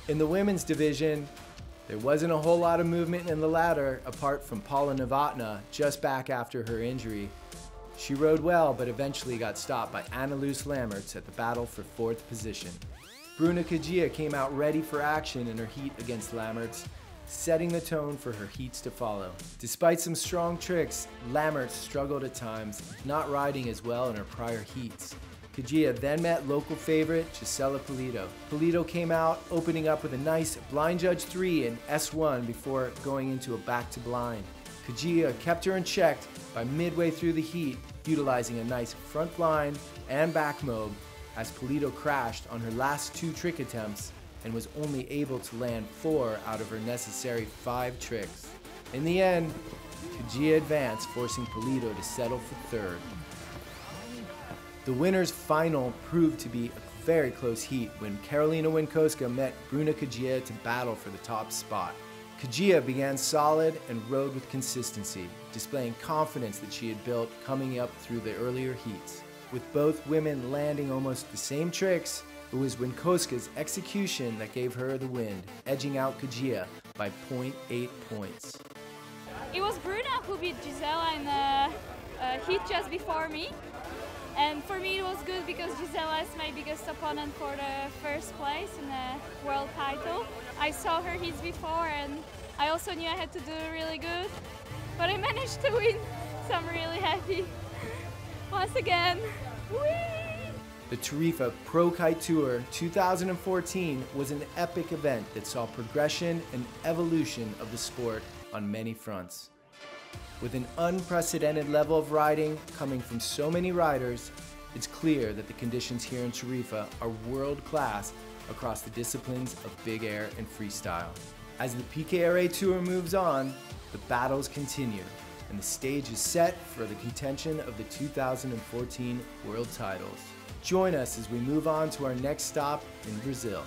In the women's division, there wasn't a whole lot of movement in the ladder apart from Paula Novotna just back after her injury. She rode well, but eventually got stopped by Annalise Lammerts at the battle for 4th position. Bruna Kajia came out ready for action in her heat against Lammerts, setting the tone for her heats to follow. Despite some strong tricks, Lammerts struggled at times, not riding as well in her prior heats. Kajia then met local favorite Gisela Polito. Polito came out, opening up with a nice blind judge 3 in S1 before going into a back to blind. Kajia kept her in check by midway through the heat, utilizing a nice front blind and back mobe as Polito crashed on her last 2 trick attempts and was only able to land 4 out of her necessary 5 tricks. In the end, Kajia advanced, forcing Polito to settle for 3rd. The winner's final proved to be a very close heat when Karolina Winkowska met Bruna Kajia to battle for the top spot. Kajia began solid and rode with consistency, displaying confidence that she had built coming up through the earlier heats. With both women landing almost the same tricks, it was Winkowska's execution that gave her the win, edging out Kajia by 0.8 points. It was Bruna who beat Gisela in a heat just before me. And for me it was good because Gisela is my biggest opponent for the 1st place in the world title. I saw her heats before and I also knew I had to do really good. But I managed to win, so I'm really happy. Once again, whee! The Tarifa Pro Kite Tour 2014 was an epic event that saw progression and evolution of the sport on many fronts. With an unprecedented level of riding coming from so many riders, it's clear that the conditions here in Tarifa are world-class across the disciplines of big air and freestyle. As the PKRA Tour moves on, the battles continue, and the stage is set for the contention of the 2014 World Titles. Join us as we move on to our next stop in Brazil.